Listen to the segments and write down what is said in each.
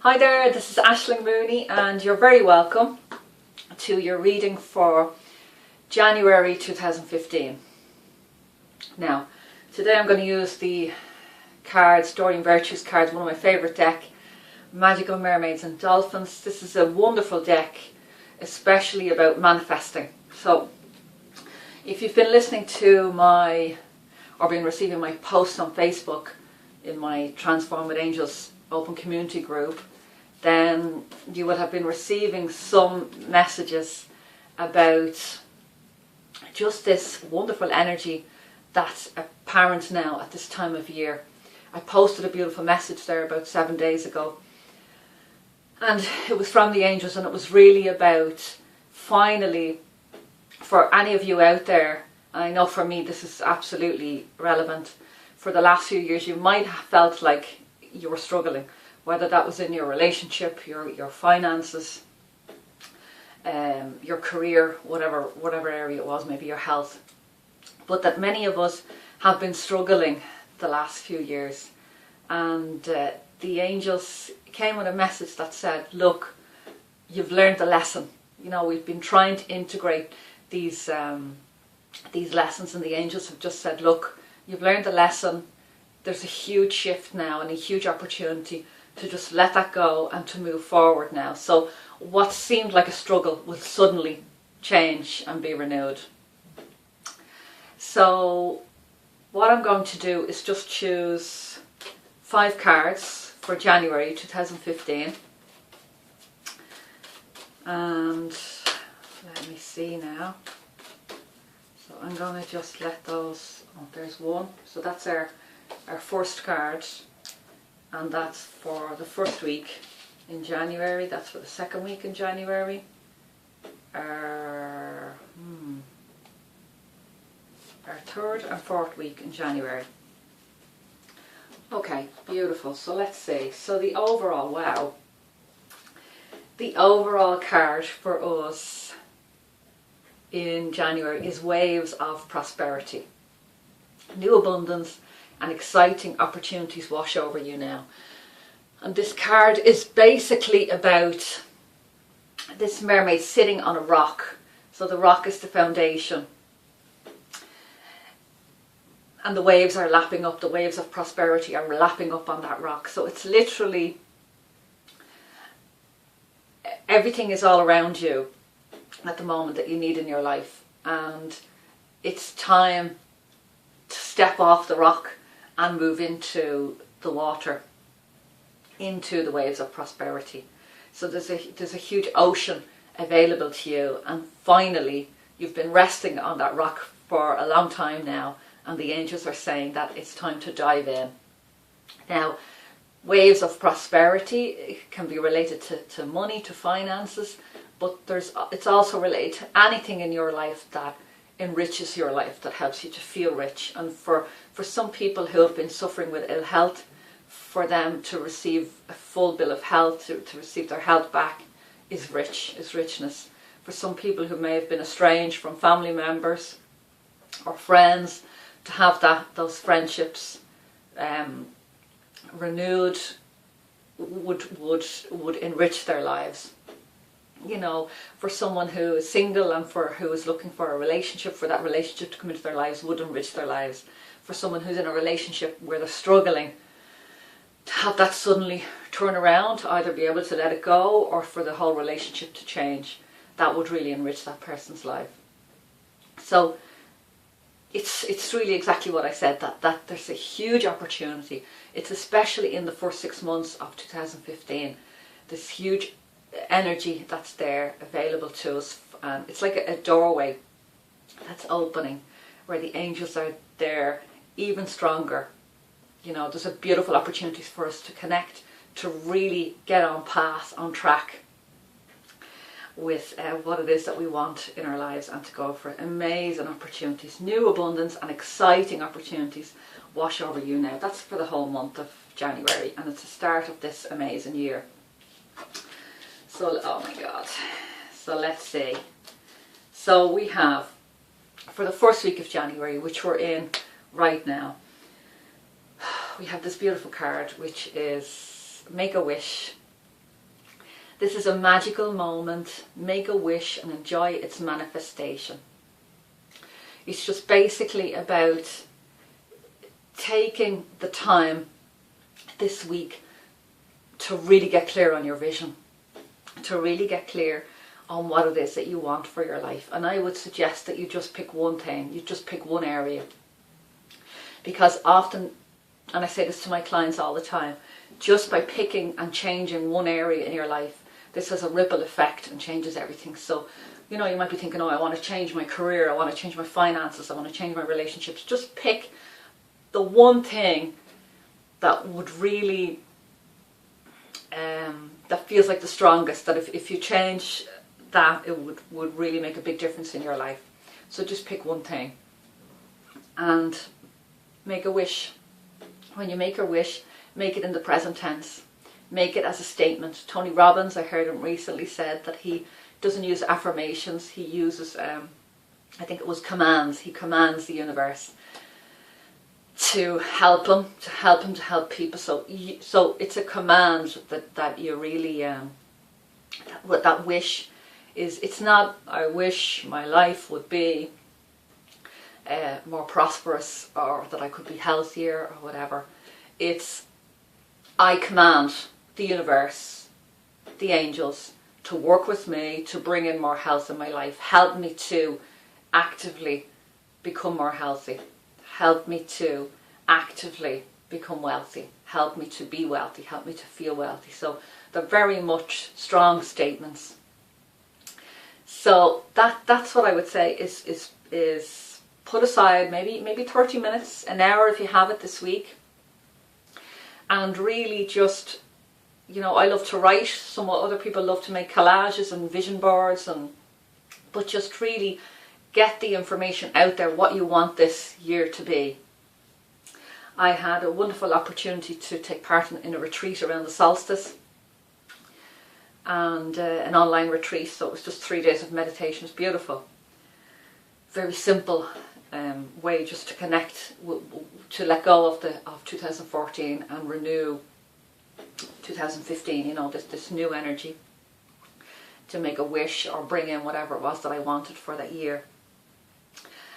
Hi there, this is Aisling Mooney and you're very welcome to your reading for January 2015. Now, today I'm going to use the cards, Doreen Virtue's cards, one of my favourite deck, Magical Mermaids and Dolphins. This is a wonderful deck, especially about manifesting. So, if you've been listening to or been receiving my posts on Facebook in my Transform with Angels open community group, then you will have been receiving some messages about just this wonderful energy that's apparent now at this time of year. I posted a beautiful message there about 7 days ago, and it was from the angels, and it was really about finally, for any of you out there, and I know for me this is absolutely relevant, for the last few years you might have felt like you were struggling, whether that was in your relationship, your finances, your career, whatever area it was, maybe your health, but that many of us have been struggling the last few years, and the angels came with a message that said, look, you've learned the lesson. You know, we've been trying to integrate these lessons, and the angels have just said, look, you've learned the lesson. There's a huge shift now and a huge opportunity to just let that go and to move forward now. So what seemed like a struggle will suddenly change and be renewed. So what I'm going to do is just choose 5 cards for January 2015. And let me see now. So I'm going to just let those, oh, there's one. So that's our first card, and that's for the first week in January. That's for the second week in January. Our third and fourth week in January. Okay, beautiful. So let's see. So the overall, wow. The overall card for us in January is Waves of Prosperity. New abundance and exciting opportunities wash over you now. And this card is basically about this mermaid sitting on a rock. So the rock is the foundation. And the waves are lapping up, the waves of prosperity are lapping up on that rock. So it's literally, everything is all around you at the moment that you need in your life. And it's time to step off the rock and move into the water, into the waves of prosperity. So there's a huge ocean available to you, and finally you've been resting on that rock for a long time now, and the angels are saying that it's time to dive in. Now, waves of prosperity can be related to money, to finances, but it's also related to anything in your life that enriches your life, that helps you to feel rich. And for some people who have been suffering with ill health, for them to receive a full bill of health, to receive their health back, is richness. For some people who may have been estranged from family members or friends, to have those friendships renewed would enrich their lives. You know, for someone who is single and who is looking for a relationship, for that relationship to come into their lives would enrich their lives. For someone who's in a relationship where they're struggling, to have that suddenly turn around, to either be able to let it go or for the whole relationship to change, that would really enrich that person's life. So it's really exactly what I said, that there's a huge opportunity. It's especially in the first 6 months of 2015, this huge energy that's there available to us, and it's like a doorway that's opening where the angels are there even stronger. You know, there's a beautiful opportunity for us to connect, to really get on path, on track with what it is that we want in our lives, and to go for amazing opportunities, new abundance and exciting opportunities wash over you now. That's for the whole month of January, and it's the start of this amazing year. So, oh my God. So let's see. So we have, for the first week of January, which we're in right now, we have this beautiful card, which is Make a Wish. This is a magical moment. Make a wish and enjoy its manifestation. It's just basically about taking the time this week to really get clear on your vision, to really get clear on what it is that you want for your life. And I would suggest that you just pick one thing, you just pick one area. Because often, and I say this to my clients all the time, just by picking and changing one area in your life, this has a ripple effect and changes everything. So, you know, you might be thinking, oh, I want to change my career, I want to change my finances, I want to change my relationships. Just pick the one thing that would really, that feels like the strongest, that if you change that, it would really make a big difference in your life. So just pick one thing and make a wish. When you make a wish, make it in the present tense. Make it as a statement. Tony Robbins, I heard him recently, said that he doesn't use affirmations, he uses, I think it was commands. He commands the universe to help him, to help people. So it's a command that you really, that wish is, it's not, I wish my life would be more prosperous, or that I could be healthier, or whatever. It's, I command the universe, the angels, to work with me to bring in more health in my life. Help me to actively become more healthy. Help me to actively become wealthy. Help me to be wealthy. Help me to feel wealthy. So they're very much strong statements. So that's what I would say is put aside maybe 30 minutes, an hour if you have it this week, and really just, you know, I love to write. Some other people love to make collages and vision boards, but just really get the information out there, what you want this year to be. I had a wonderful opportunity to take part in a retreat around the solstice, and an online retreat, so it was just 3 days of meditation. It was beautiful. Very simple way just to connect, to let go of 2014 and renew 2015, you know, this new energy, to make a wish or bring in whatever it was that I wanted for that year.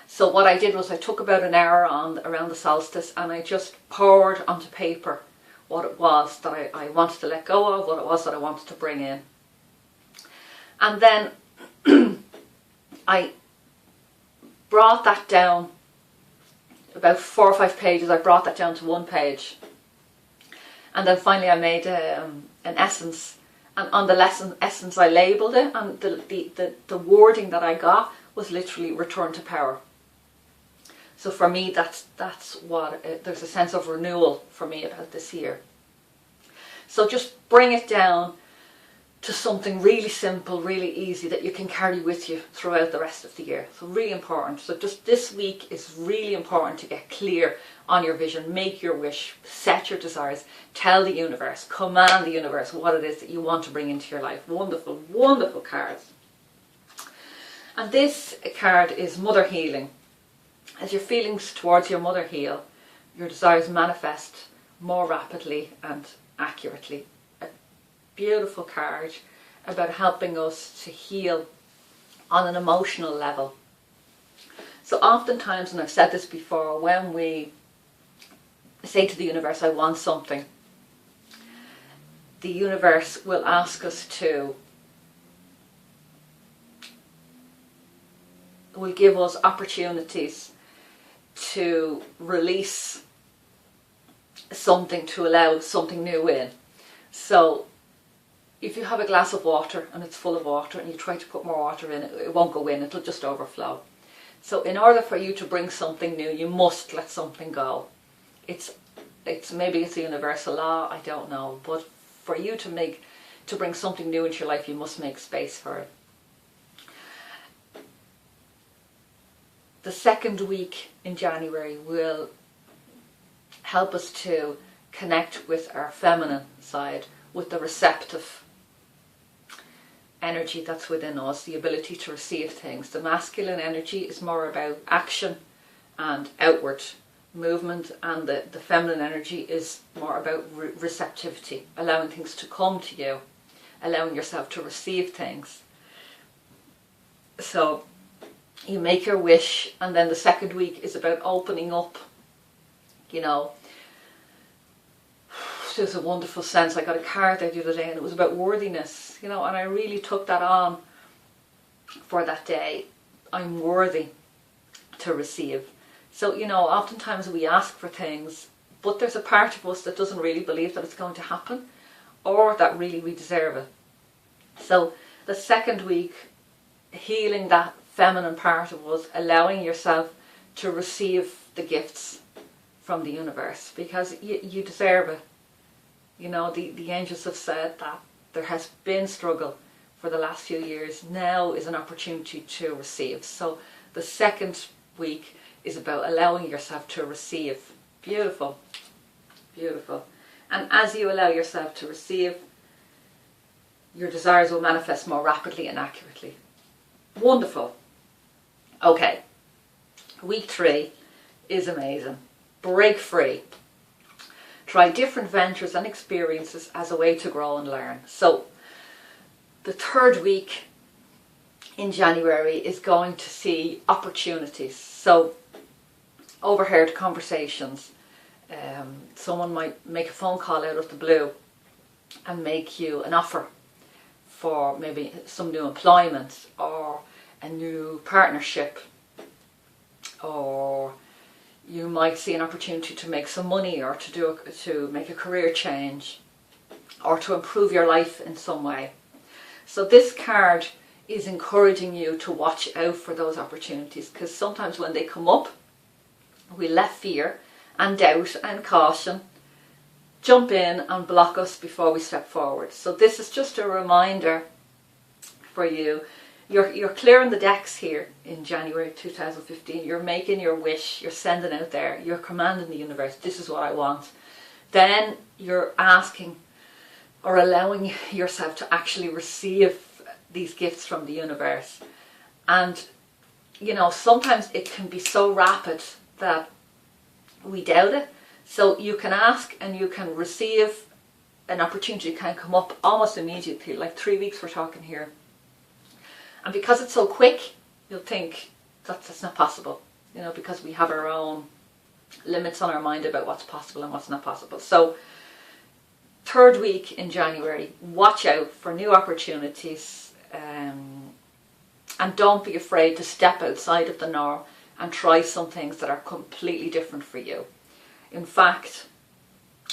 So what I did was I took about an hour around the solstice, and I just poured onto paper what it was that I wanted to let go of, what it was that I wanted to bring in. And then I brought that down, about 4 or 5 pages, I brought that down to 1 page. And then finally I made an essence, and on the essence I labelled it, and the wording that I got was literally return to power. So for me, that's what, there's a sense of renewal for me about this year. So just bring it down to something really simple, really easy, that you can carry with you throughout the rest of the year. So really important. So just this week is really important to get clear on your vision. Make your wish, set your desires, tell the universe, command the universe what it is that you want to bring into your life. Wonderful, wonderful cards. And this card is Mother Healing. As your feelings towards your mother heal, your desires manifest more rapidly and accurately. A beautiful card about helping us to heal on an emotional level. So oftentimes, and I've said this before, when we say to the universe, I want something, the universe will ask us to, will give us opportunities to release something, to allow something new in. So if you have a glass of water and it's full of water and you try to put more water in, it won't go in, it'll just overflow. So in order for you to bring something new, you must let something go. It's maybe it's a universal law, I don't know, but for you to bring something new into your life, you must make space for it. The second week in January will help us to connect with our feminine side, with the receptive energy that's within us, the ability to receive things. The masculine energy is more about action and outward movement, and the feminine energy is more about receptivity, allowing things to come to you allowing yourself to receive things. So you make your wish, and then the second week is about opening up, you know. There's a wonderful sense. I got a card there the other day and it was about worthiness, you know, and I really took that on for that day. I'm worthy to receive. So, you know, oftentimes we ask for things, but there's a part of us that doesn't really believe that it's going to happen, or that really we deserve it. So the second week, healing that feminine part of us, allowing yourself to receive the gifts from the universe, because you deserve it. You know, the angels have said that there has been struggle for the last few years. Now is an opportunity to receive. So the second week is about allowing yourself to receive. Beautiful, beautiful. And as you allow yourself to receive, your desires will manifest more rapidly and accurately. Wonderful. Okay, week 3 is amazing. Break free. Try different ventures and experiences as a way to grow and learn. So the third week in January is going to see opportunities. So overheard conversations. Someone might make a phone call out of the blue and make you an offer for maybe some new employment or a new partnership, or you might see an opportunity to make some money, or to make a career change, or to improve your life in some way. So this card is encouraging you to watch out for those opportunities, because sometimes when they come up, we let fear and doubt and caution jump in and block us before we step forward. So this is just a reminder for you. You're clearing the decks here in January 2015. You're making your wish. You're sending out there. You're commanding the universe, this is what I want. Then you're asking or allowing yourself to actually receive these gifts from the universe. And, you know, sometimes it can be so rapid that we doubt it. So you can ask and you can receive. An opportunity can come up almost immediately, like 3 weeks we're talking here. And because it's so quick, you'll think that's not possible, you know, because we have our own limits on our mind about what's possible and what's not possible. So third week in January, watch out for new opportunities, and don't be afraid to step outside of the norm and try some things that are completely different for you. In fact,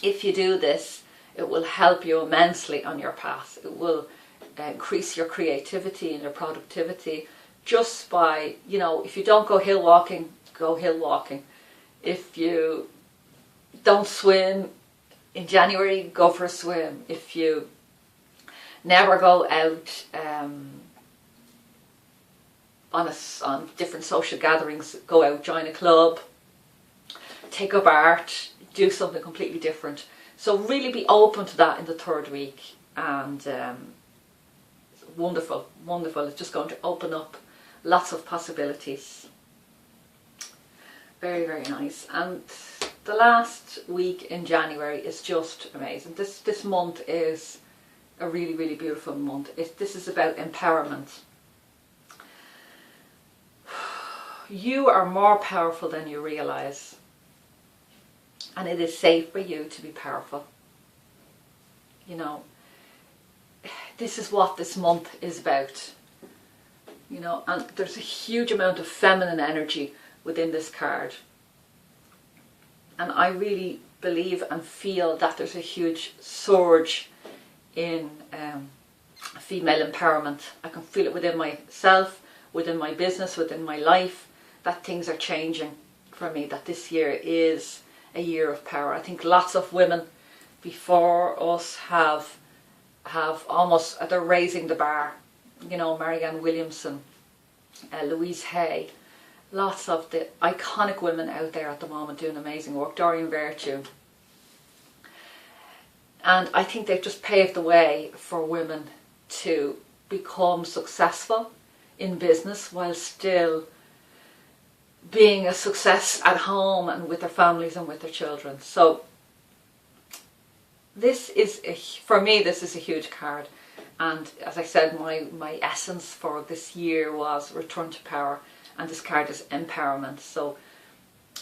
if you do this, it will help you immensely on your path. It will increase your creativity and your productivity just by, you know, if you don't go hill walking, go hill walking. If you don't swim in January, go for a swim. If you never go out on different social gatherings, go out, join a club, take up art, do something completely different. So really be open to that in the third week, and wonderful, wonderful. It's just going to open up lots of possibilities. Very, very nice. And the last week in January is just amazing. This month is a really, really beautiful month. This is about empowerment. You are more powerful than you realize. And it is safe for you to be powerful. You know, this is what this month is about. You know, and there's a huge amount of feminine energy within this card. And I really believe and feel that there's a huge surge in female empowerment. I can feel it within myself, within my business, within my life, that things are changing for me, that this year is a year of power. I think lots of women before us have almost, they're raising the bar. You know, Marianne Williamson, Louise Hay, lots of the iconic women out there at the moment doing amazing work, Doreen Virtue. And I think they've just paved the way for women to become successful in business while still being a success at home and with their families and with their children. So this is, for me, this is a huge card. And as I said, my essence for this year was return to power, and this card is empowerment. So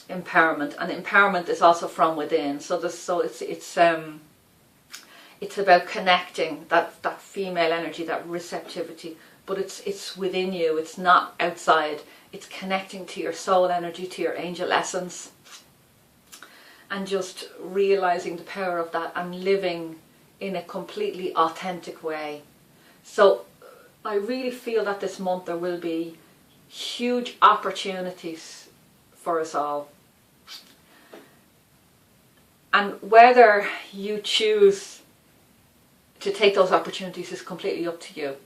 empowerment, and empowerment is also from within. So it's about connecting that female energy, that receptivity, but it's within you. It's not outside. It's connecting to your soul energy, to your angel essence, and just realizing the power of that and living in a completely authentic way. So I really feel that this month there will be huge opportunities for us all. And whether you choose to take those opportunities is completely up to you.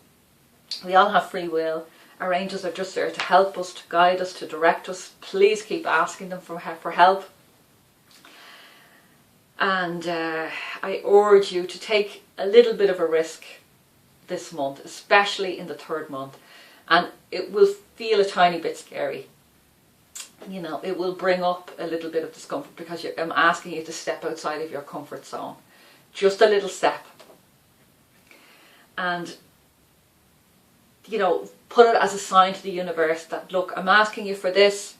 We all have free will. Our angels are just there to help us, to guide us, to direct us. Please keep asking them for help. And I urge you to take a little bit of a risk this month, especially in the third month. And it will feel a tiny bit scary. You know, it will bring up a little bit of discomfort because I'm asking you to step outside of your comfort zone. Just a little step. And, you know, put it as a sign to the universe that, look, I'm asking you for this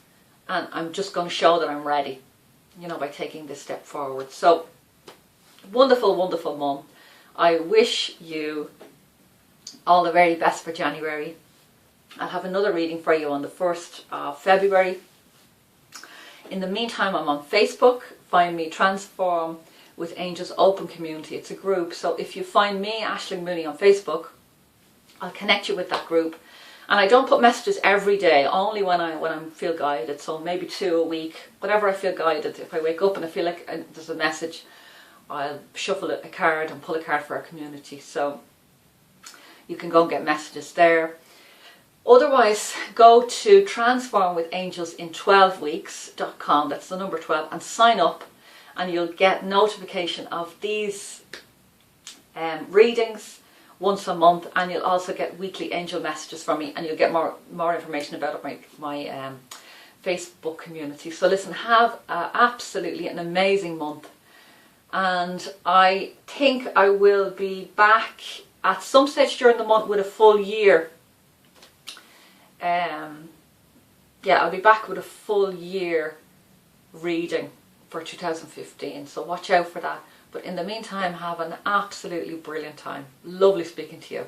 and I'm just going to show that I'm ready, you know, by taking this step forward. So, wonderful, wonderful month. I wish you all the very best for January. I'll have another reading for you on the 1st of February. In the meantime, I'm on Facebook. Find me, Transform with Angels Open Community. It's a group. So if you find me, Aisling Mooney, on Facebook, I'll connect you with that group. And I don't put messages every day, only when I feel guided. So maybe 2 a week, whatever I feel guided. If I wake up and I feel like there's a message, I'll shuffle a card and pull a card for our community. So you can go and get messages there. Otherwise, go to transformwithangels in12weeks.com, that's the number 12, and sign up, and you'll get notification of these readings once a month, and you'll also get weekly angel messages from me, and you'll get more information about my Facebook community. So listen, have absolutely an amazing month, and I think I will be back at some stage during the month with a full year. I'll be back with a full year reading for 2015, so watch out for that. But in the meantime, have an absolutely brilliant time. Lovely speaking to you.